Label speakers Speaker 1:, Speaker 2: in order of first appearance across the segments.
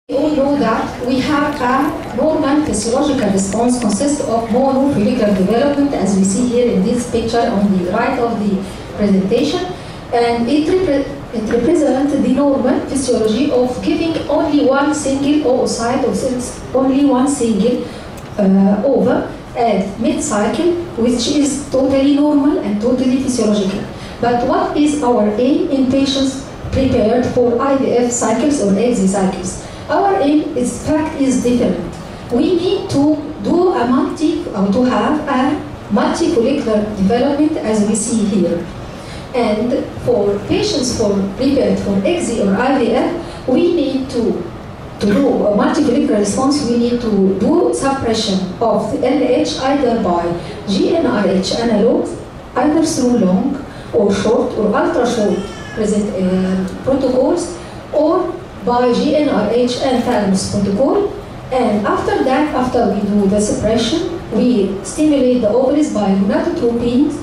Speaker 1: We all know that we have a normal physiological response consists of monofollicular development, as we see here in this picture on the right of the presentation, and it represents the normal physiology of giving only one single oocyte or cells, only one single ova at mid-cycle, which is totally normal and totally physiological. But what is our aim in patients prepared for IVF cycles or egg cycles? Our aim is different. We need to do to have a multifollicular development, as we see here. And for patients prepared for egg or IVF, we need to do a multifollicular response. We need to do suppression of the LH either by GnRH analogs, either through long or short or ultra short protocols, or by GnRH and thalamus protocol. And after that, after we do the suppression, we stimulate the ovaries by gonadotropins,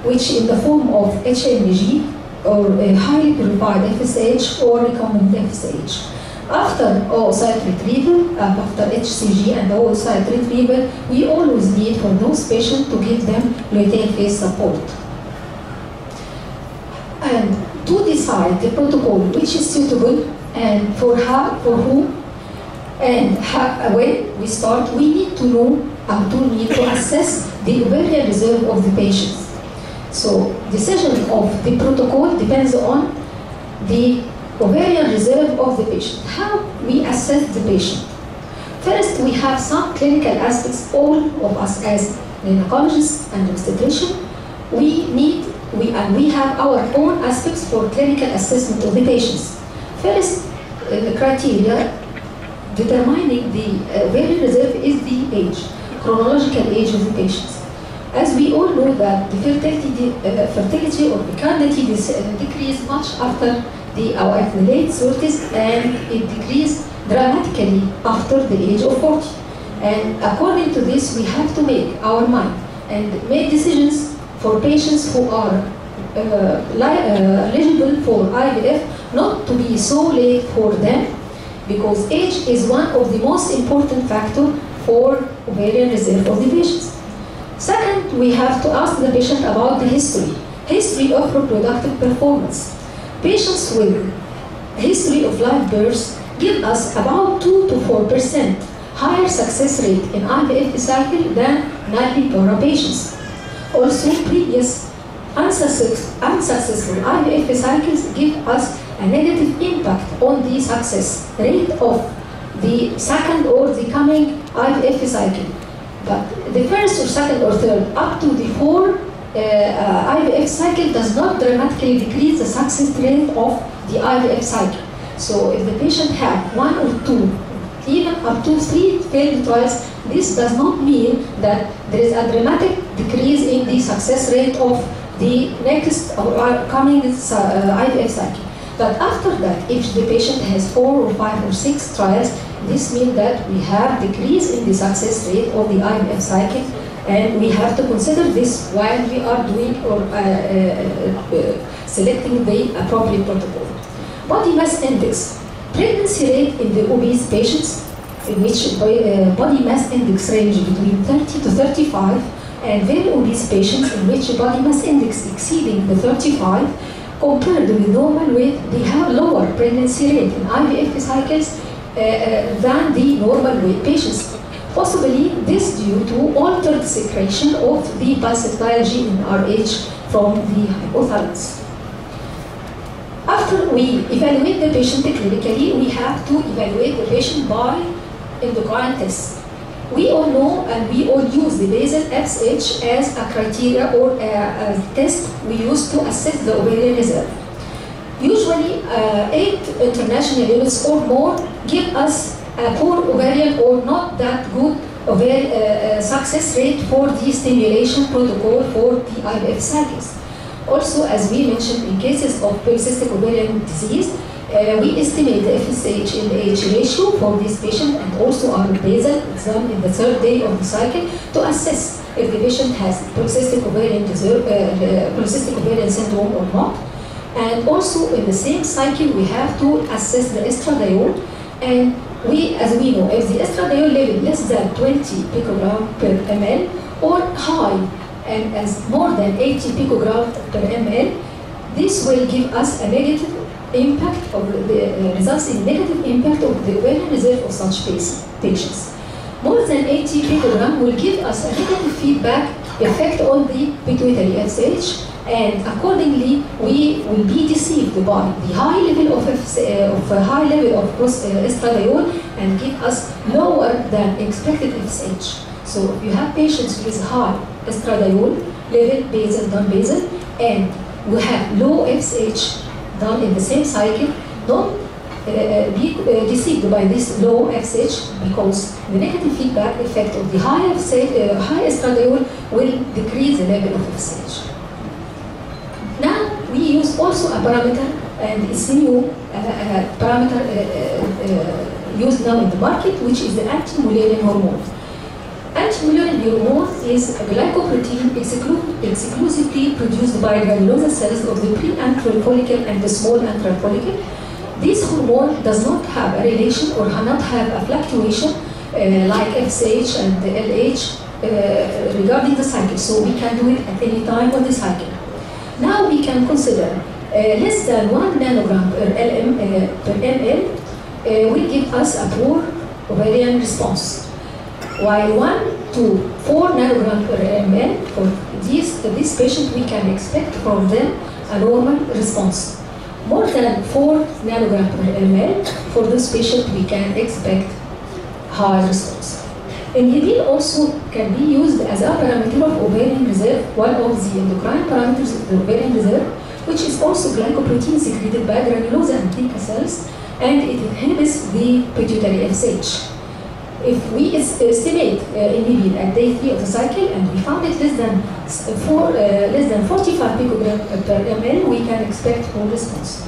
Speaker 1: which in the form of HMG or a highly purified FSH or recombinant FSH. After oocyte retrieval, after HCG and oocyte retrieval, we always need for those patients to give them lutein phase support. And to decide the protocol which is suitable and for whom, and when we start, we need to know need to assess the ovarian reserve of the patients. So decision of the protocol depends on the ovarian reserve of the patient. How we assess the patient? First, we have some clinical aspects. All of us as gynecologists and obstetricians, we have our own aspects for clinical assessment of the patients. First, the criteria determining the ovarian reserve is the age, chronological age of the patients. As we all know that the fertility or fecundity decrease much after at the late 30s, and it decreases dramatically after the age of 40. And according to this, we have to make our mind and make decisions for patients who are eligible for IVF, not to be so late for them, because age is one of the most important factors for ovarian reserve of the patients. Second, we have to ask the patient about the history of reproductive performance. Patients with history of live births give us about 2 to 4% higher success rate in IVF cycle than non-para patients. Also, previous unsuccessful IVF cycles give us a negative impact on the success rate of the second or the coming IVF cycle. But the first or second or third up to the 4 IVF cycle does not dramatically decrease the success rate of the IVF cycle. So if the patient have 1 or 2, even up to 3 failed trials, this does not mean that there is a dramatic decrease in the success rate of the next or coming IVF cycle. But after that, if the patient has 4 or 5 or 6 trials, this means that we have decrease in the success rate of the IVF cycle, and we have to consider this while we are doing or selecting the appropriate protocol. Body mass index. Pregnancy rate in the obese patients, in which body mass index range between 30 to 35, and very obese patients in which body mass index exceeding the 35, compared with normal weight, they have lower pregnancy rate in IVF cycles than the normal weight patients. Possibly this due to altered secretion of the pulsatile gene RH from the hypothalamus. After we evaluate the patient clinically, we have to evaluate the patient by endocrine tests. We all know and we all use the basal FSH as a criteria or a test we use to assess the ovarian reserve. Usually 8 international units or more give us a poor ovarian or not that good ovarian success rate for the stimulation protocol for the IVF cycles. Also, as we mentioned, in cases of polycystic ovarian disease, we estimate the FSH and H ratio for this patient, and also our basal exam in the 3rd day of the cycle to assess if the patient has polycystic ovarian syndrome or not. And also in the same cycle, we have to assess the estradiol, and as we know, if the estradiol level less than 20 picogram per ml or high and as more than 80 picogram per ml, this will give us a negative impact of the results in negative impact of the ovarian reserve of such patients. More than 80 picogram will give us a negative feedback effect on the pituitary FSH, and accordingly we will be deceived by the high level of estradiol and give us lower than expected FSH. So if you have patients with high estradiol level, basal, non-basal, and we have low FSH done in the same cycle, don't be deceived by this low FSH, because the negative feedback effect of the high estradiol will decrease the level of FSH. Now we use also a parameter, and it's new parameter used now in the market, which is the anti-Mullerian hormone. Anti-Mullerian hormone is a glycoprotein exclusively produced by granulosa cells of the pre-antral follicle and the small antral follicle. This hormone does not have a relation or not have a fluctuation like FSH and the LH regarding the cycle, so we can do it at any time of the cycle. Now we can consider less than 1 nanogram per ml will give us a poor ovarian response, while 1 to 4 nanogram per ml for this patient we can expect from them a normal response. More than 4 nanogram per ml for this patient we can expect high response. Inhibin also can be used as a parameter of ovarian reserve, one of the endocrine parameters of the ovarian reserve, which is also glycoprotein secreted by granulosa and theca cells, and it inhibits the pituitary FSH. If we estimate inhibin at day 3 of the cycle and we found it less than 45 picogram per ml, we can expect full response.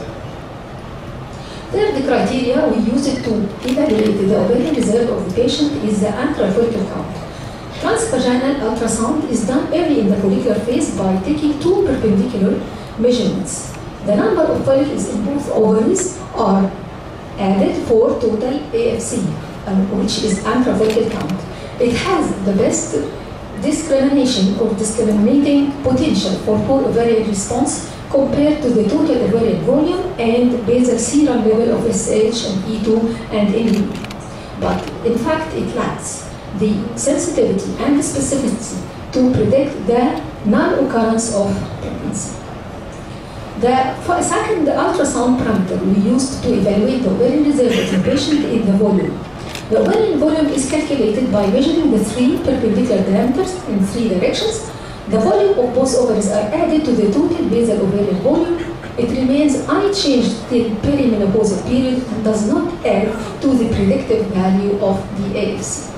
Speaker 1: Third criteria we use it to evaluate the ovarian reserve of the patient is the antral follicle count. Transvaginal ultrasound is done early in the follicular phase by taking 2 perpendicular measurements. The number of follicles in both ovaries are added for total AFC, which is antral follicle count. It has the best discrimination or discriminating potential for poor ovarian response compared to the total ovarian volume and basal serum level of SH and E2 and NE. But in fact, it lacks the sensitivity and the specificity to predict the non-occurrence of pregnancy. The second ultrasound parameter we used to evaluate the ovarian reserve of the patient is the volume. The ovarian volume is calculated by measuring the 3 perpendicular diameters in 3 directions. The volume of both ovaries are added to the total basal ovarian volume. It remains unchanged till perimenopausal period and does not add to the predictive value of the AFC.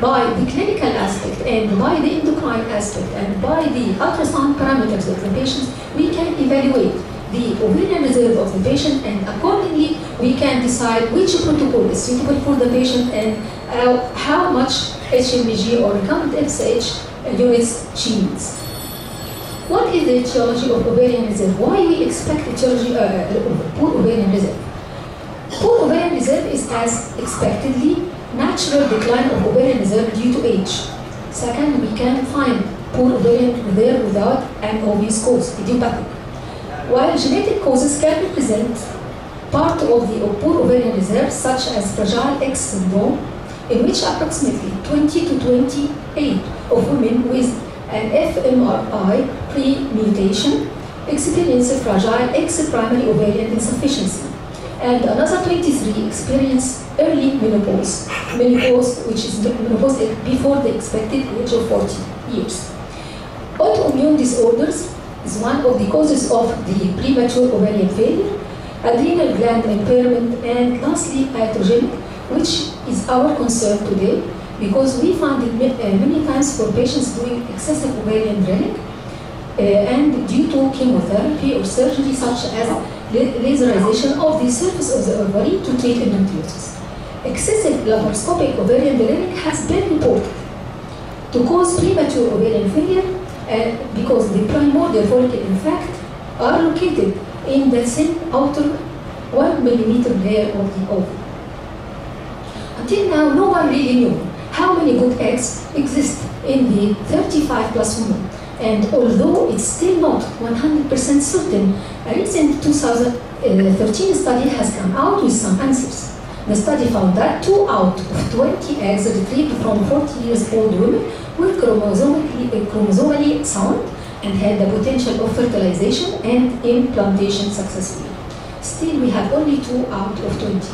Speaker 1: By the clinical aspect and by the endocrine aspect and by the ultrasound parameters of the patient, we can evaluate the ovarian reserve of the patient, and accordingly we can decide which protocol is suitable for the patient and how much HMG or recombinant FSH units she needs. What is the etiology of ovarian reserve? Why we expect etiology of poor ovarian reserve? Poor ovarian reserve is as expectedly natural decline of ovarian reserve due to age. Second, we can find poor ovarian reserve without an obvious cause, idiopathic. While genetic causes can represent part of the poor ovarian reserve, such as Fragile X syndrome, in which approximately 20 to 28 of women with an FMRI pre-mutation experience Fragile X primary ovarian insufficiency, and another 23 experience early menopause, which is menopause before the expected age of 40 years. Autoimmune disorders is one of the causes of the premature ovarian failure, adrenal gland impairment, and lastly iatrogenic, which is our concern today because we found it many times for patients doing excessive ovarian drilling and due to chemotherapy or surgery such as laserization of the surface of the ovary to treat endometriosis. Excessive laparoscopic ovarian drilling has been reported to cause premature ovarian failure because the primordial follicle, in fact, are located in the thin outer 1 millimeter layer of the ovary. Until now, no one really knew how many good eggs exist in the 35 plus women. And although it's still not 100% certain, a recent 2013 study has come out with some answers. The study found that 2 out of 20 eggs retrieved from 40 years old women were chromosomally sound and had the potential of fertilization and implantation successfully. Still, we have only 2 out of 20.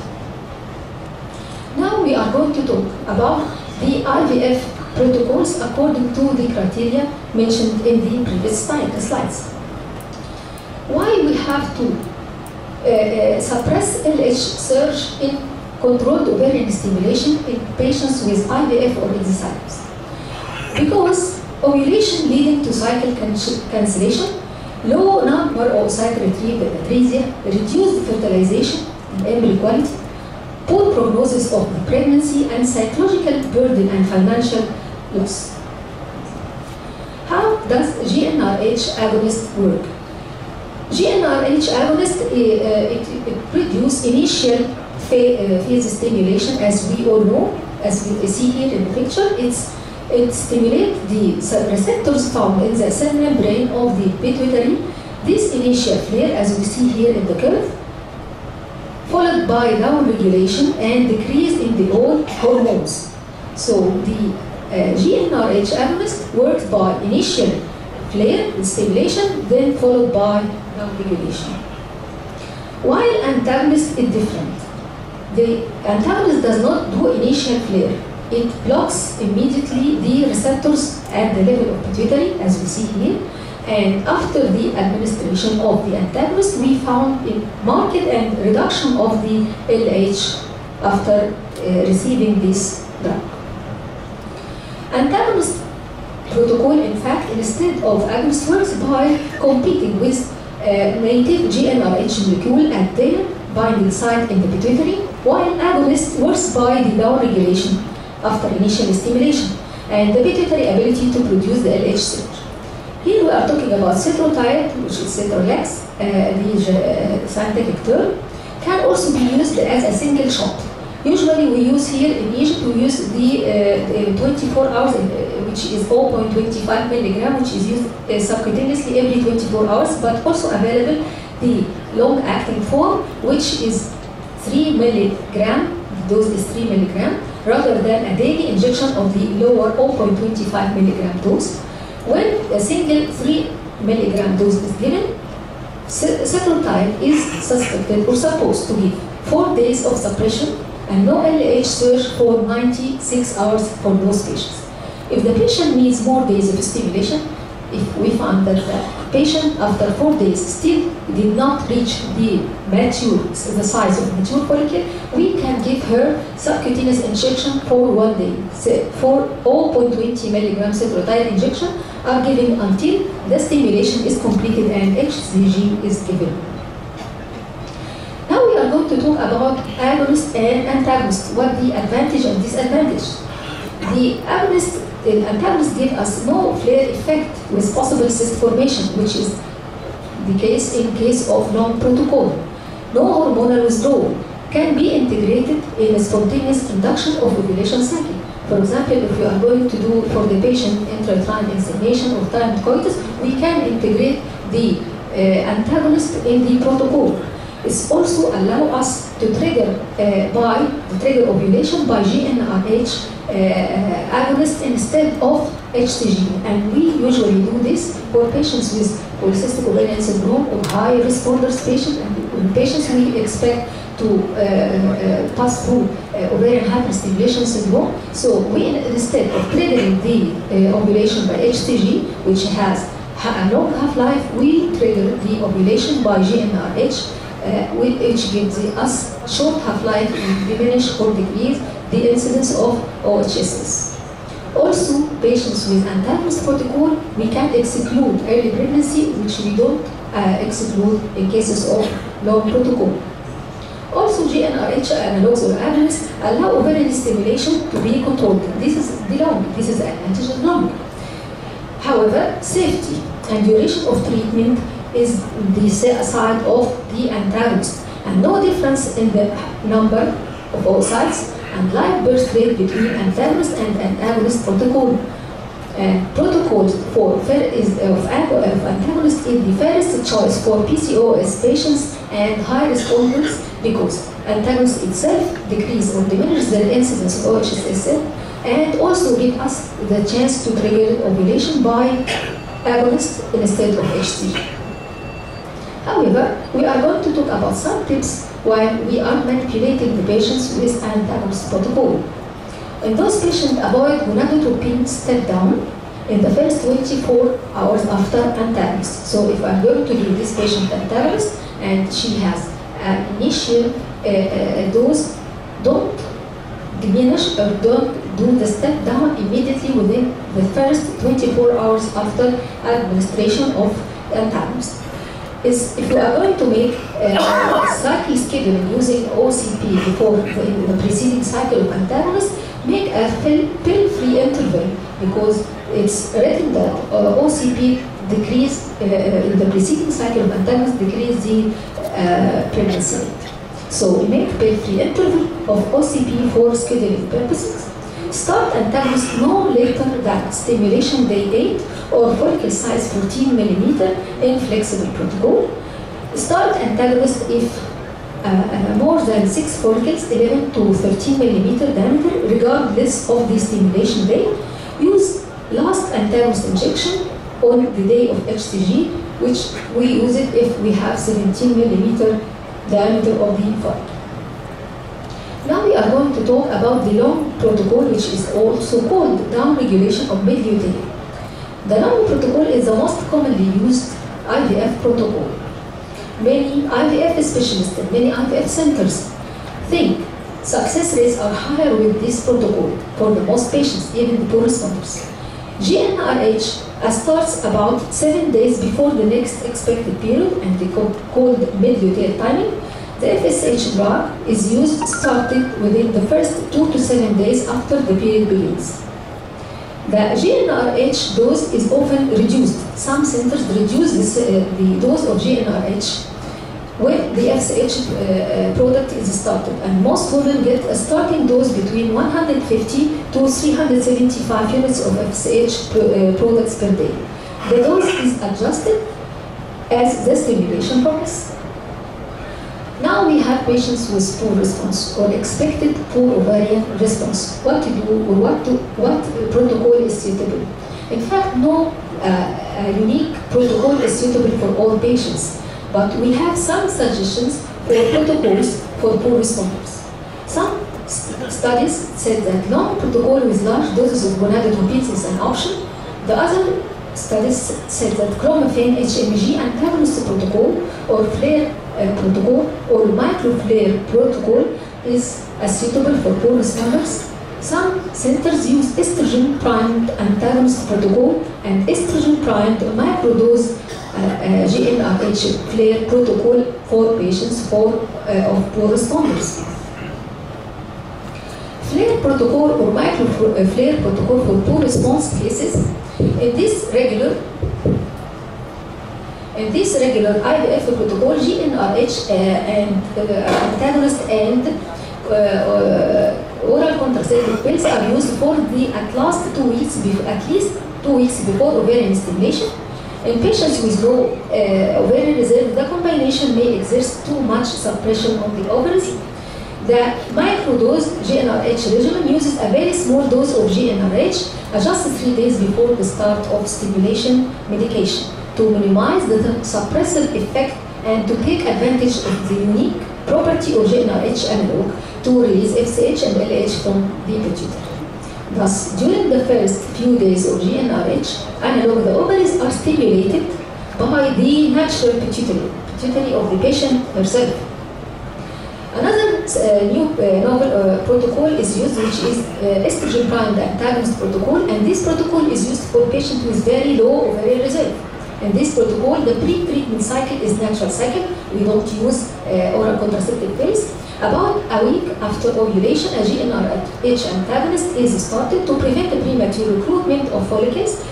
Speaker 1: Now we are going to talk about the IVF protocols according to the criteria mentioned in the previous slides. Why we have to suppress LH surge in controlled ovarian stimulation in patients with IVF or endometriosis? Because ovulation leading to cycle cancellation, low number of cycle retrieved atresia, reduced fertilization and embryo quality, poor prognosis of the pregnancy, and psychological burden and financial loss. How does GnRH agonist work? GnRH agonist it produces initial phase stimulation, as we all know, as we see here in the picture. It stimulates the receptors found in the cell membrane of the pituitary. This initial flare, as we see here in the curve, followed by down regulation and decrease in the old hormones. So the GnRH agonist works by initial flare stimulation, then followed by down regulation. While antagonist is different. The antagonist does not do initial flare. It blocks immediately the receptors at the level of pituitary, as we see here. And after the administration of the antagonist, we found a marked and reduction of the LH after receiving this drug. Antagonist protocol, in fact, instead of agonist, works by competing with native GnRH molecule at their binding site in the pituitary, while agonist works by the down regulation after initial stimulation and the pituitary ability to produce the LH surge. Here we are talking about cetrotide, which is cetrolex, the scientific term, can also be used as a single shot. Usually we use here in Egypt, we use the 24 hours, which is 0.25 milligram, which is used subcutaneously every 24 hours, but also available the long-acting form, which is 3 milligram, the dose is 3 milligram, rather than a daily injection of the lower 0.25 milligram dose. When a single 3 milligram dose is given, cetrotide is suspected or supposed to give 4 days of suppression and no LH surge for 96 hours for those patients. If the patient needs more days of stimulation, if we found that the patient after 4 days still did not reach the size of mature follicle, we can give her subcutaneous injection for 1 day. For 0.20 milligram cetrotide injection are given until the stimulation is completed and HCG is given. Now we are going to talk about agonist and antagonist. What the advantage and disadvantage? The antagonists give us no flare effect with possible cyst formation, which is the case in case of long protocol. No hormonal withdrawal, can be integrated in a spontaneous induction of ovulation cycle. For example, if we are going to do for the patient intrauterine insemination or timed coitus, we can integrate the antagonist in the protocol. It's also allow us to trigger ovulation by GnRH agonist instead of HCG, and we usually do this for patients with polycystic ovarian syndrome or high responders patients, and patients we expect to pass through ovarian hyperstimulation syndrome. So we, instead of triggering the ovulation by HCG, which has a long half-life, we trigger the ovulation by GnRH, which gives us short half-life and diminish or decrease the incidence of OHSS. Also, patients with antagonist protocol, we can exclude early pregnancy, which we don't exclude in cases of long protocol. Also, GnRH analogs or agonists allow ovarian stimulation to be controlled. This is the long, this is the advantage of long. However, safety and duration of treatment is the side of the antagonist, and no difference in the number of oocytes and live birth rate between antagonist and antagonist protocol. Protocol of antagonist is the first choice for PCOS patients and high responders because antagonist itself decrease or diminish the incidence of OHSSL and also give us the chance to trigger ovulation by agonist instead of HCG. However, we are going to talk about some tips while we are manipulating the patients with antagonist protocol. In those patients, avoid gonadotropin step down in the first 24 hours after antagonist. So if I'm going to do this patient antagonist and she has an initial dose, don't diminish or don't do the step down immediately within the first 24 hours after administration of antagonist. If you are going to make cycle scheduling using OCP before the preceding cycle of antagonist, make a pill-free interval because it's written that OCP decrease in the preceding cycle of antagonist decrease the pregnancy rate. So we make pill-free interval of OCP for scheduling purposes. Start antagonist no later than stimulation day 8 or follicle size 14 millimeter in flexible protocol. Start antagonist if more than 6 follicles, 11 to 13 millimeter diameter, regardless of the stimulation day. Use last antagonist injection on the day of HCG, which we use it if we have 17 millimeter diameter of the follicle. Now we are going to talk about the long protocol, which is also called downregulation of mid-lutein. The long protocol is the most commonly used IVF protocol. Many IVF specialists and many IVF centers think success rates are higher with this protocol for the most patients, even the poor responders. GnRH starts about 7 days before the next expected period and they called mid-luteal timing. The FSH drug is used starting within the first 2 to 7 days after the period begins. The GnRH dose is often reduced. Some centers reduce the dose of GnRH when the FSH product is started, and most women get a starting dose between 150 to 375 units of FSH products per day. The dose is adjusted as the stimulation progresses. Now we have patients with poor response or expected poor ovarian response. What to do or what protocol is suitable? In fact, no unique protocol is suitable for all patients, but we have some suggestions for protocols for poor responders. Some studies said that long protocol with large doses of gonadotropin is an option. The other studies said that clomiphene HMG antagonist protocol or flare protocol or microflare protocol is suitable for poor responders. Some centers use estrogen primed antagonist protocol and estrogen primed microdose GnRH flare protocol for patients of poor responders. Flare protocol or microflare protocol for poor response cases. In this regular IVF protocol, GnRH and antagonist and oral contraceptive pills are used for at least 2 weeks before ovarian stimulation. In patients with low ovarian reserve, the combination may exert too much suppression of the ovaries. The microdose GnRH regimen uses a very small dose of GnRH just 3 days before the start of stimulation medication to minimize the suppressive effect and to take advantage of the unique property of GnRH analog to release FSH and LH from the pituitary. Thus, during the first few days of GnRH analog, the ovaries are stimulated by the natural pituitary of the patient herself. Another new novel protocol is used, which is estrogen primed antagonist protocol, and this protocol is used for patients with very low ovarian reserve. In this protocol, the pre-treatment cycle is natural cycle. We don't use oral contraceptive pills. About a week after ovulation, a GnRH antagonist is started to prevent the premature recruitment of follicles,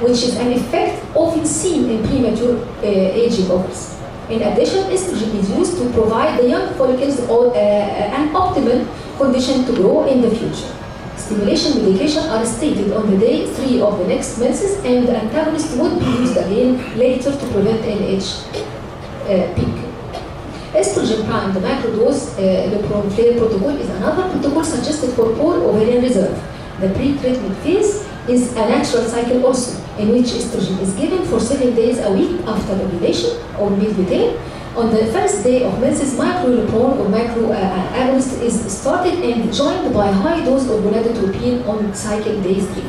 Speaker 1: which is an effect often seen in premature aging ovaries. In addition, estrogen is used to provide the young follicles an optimal condition to grow in the future. Stimulation medication are stated on the day 3 of the next menses, and the antagonist would be used again later to prevent LH peak. Estrogen prime, the macrodose Prof protocol is another protocol suggested for poor ovarian reserve. The pre-treatment phase is a natural cycle also, in which estrogen is given for 7 days a week after ovulation or mid-lutein. On the first day of menses, microlupron or microagonist is started and joined by high dose of gonadotropin on cycle day 3.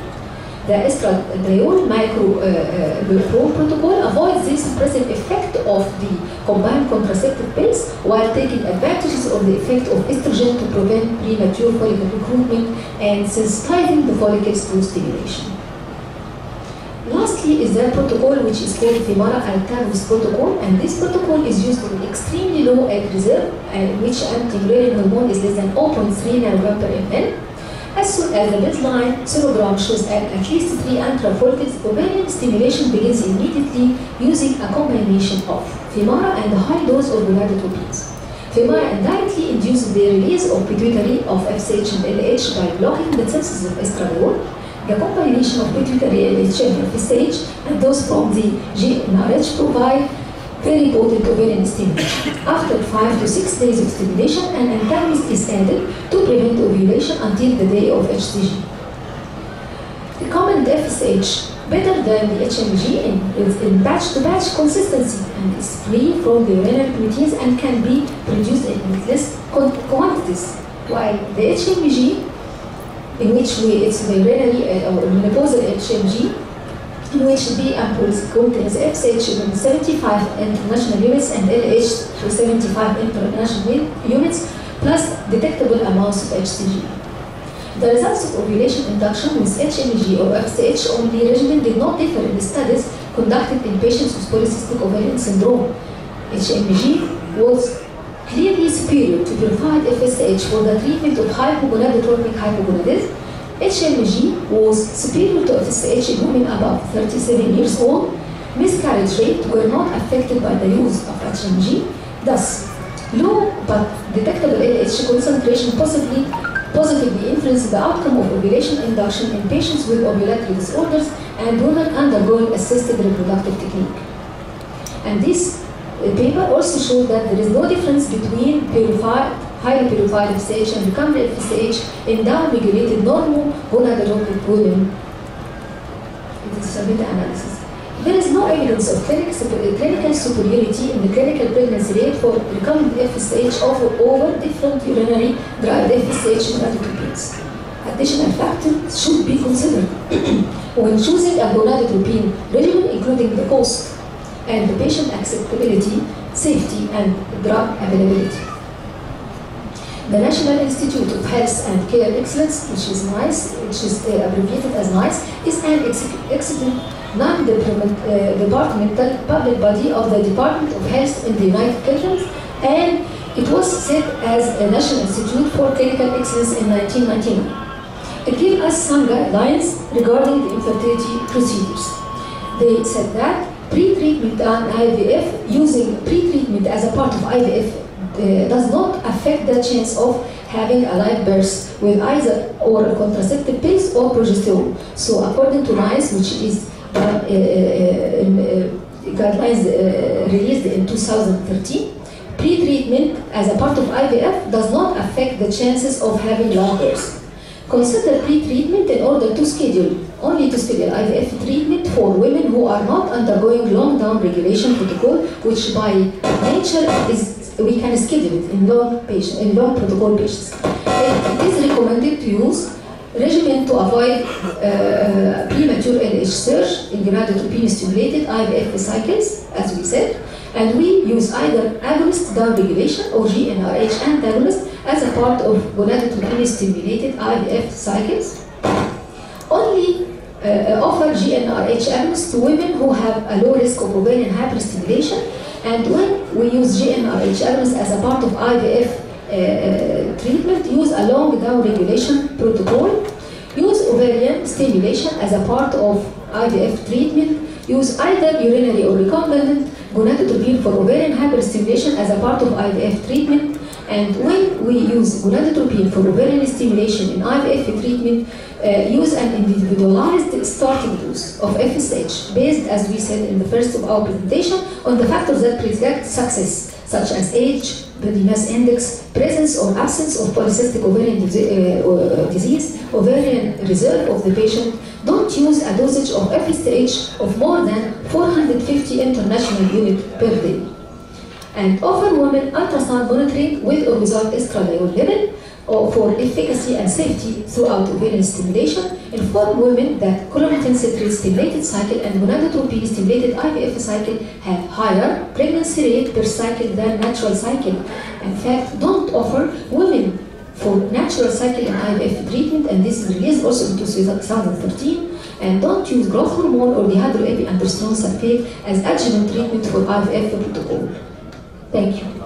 Speaker 1: The estradiol microlupron protocol avoids the suppressive effect of the combined contraceptive pills while taking advantages of the effect of estrogen to prevent premature follicle recruitment and sensitizing the follicles to stimulation. Lastly is the protocol which is called Femara antagonist protocol, and this protocol is used in extremely low egg reserve, in which anti-ovarian hormone is less than 0.3 nanogram per ml. As soon as the baseline sonogram shows at least 3 antral follicles, ovarian stimulation begins immediately using a combination of Femara and a high dose of gonadotropins. Femara indirectly induces the release of pituitary of FSH and LH by blocking the synthesis of estradiol. The combination of pituitary LH and FSH and those from the GnRH provide very potent ovarian stimulation. After 5 to 6 days of stimulation, an antagonist is added to prevent ovulation until the day of HCG. Recommend FSH better than the HMG in batch-to-batch consistency and is free from the urinary proteins and can be produced in less quantities, while the HMG, in which it's the urinary or menopausal HMG, in which B ampoules contains FSH in 75 international units and LH to 75 international units, plus detectable amounts of HCG. The results of ovulation induction with HMG or FSH only regimen did not differ in the studies conducted in patients with polycystic ovarian syndrome. HMG was clearly superior to purified FSH for the treatment of hypogonadotropic hypogonadism. HMG was superior to FSH in women above 37 years old. Miscarriage rate were not affected by the use of HMG. Thus, low but detectable LH concentration positively influenced the outcome of ovulation induction in patients with ovulatory disorders and women undergoing assisted reproductive technique. And this paper also showed that there is no difference between highly purified FSH and recombinant FSH in down-regulated normal gonadotropic women. This is a meta-analysis. There is no evidence of clinical superiority in the clinical pregnancy rate for recombinant FSH over different urinary derived FSH gonadotropins. Additional factors should be considered when choosing a gonadotropin regimen, including the cost and the patient acceptability, safety, and drug availability. The National Institute of Health and Care Excellence, which is NICE, which is abbreviated as NICE, is an excellent non-departmental public body of the Department of Health in the United Kingdom, and it was set as a National Institute for Clinical Excellence in 1999. It gave us some guidelines regarding the infertility procedures. They said that pre-treatment on IVF, using pre-treatment as a part of IVF does not affect the chance of having a live birth with either oral contraceptive pills or progesterone. So according to NICE, which is guidelines released in 2013, pre-treatment as a part of IVF does not affect the chances of having live birth. Consider pre-treatment in order to schedule IVF treatment for women who are not undergoing long-term regulation protocol, which by nature we can schedule it in long protocol patients. It is recommended to use regimen to avoid premature LH surge in gonadotropin stimulated IVF cycles, as we said, and we use either agonist down regulation or GnRH antagonist as a part of gonadotropin stimulated IVF cycles. Only offer GnRH agonists to women who have a low risk of ovarian hyperstimulation, and when we use GnRH agonists as a part of IVF treatment, use a long down regulation protocol, use ovarian stimulation as a part of IVF treatment, use either urinary or recombinant gonadotropin for ovarian hyperstimulation as a part of IVF treatment, And when we use gonadotropin for ovarian stimulation in IVF treatment, use an individualized starting dose of FSH based, as we said in the first of our presentation, on the factors that predict success, such as age, body mass index, presence or absence of polycystic ovarian disease, ovarian reserve of the patient. Don't use a dosage of FSH of more than 450 international units per day. And offer women ultrasound monitoring with or without estradiol level for efficacy and safety throughout ovarian stimulation. Inform women that column-10 citrate stimulated cycle and gonadotropin stimulated IVF cycle have higher pregnancy rate per cycle than natural cycle. In fact, don't offer women for natural cycle in IVF treatment, and this is released also in 2013. And don't use growth hormone or dihydroepiandrosterone sulfate as adjuvant treatment for IVF protocol. Thank you.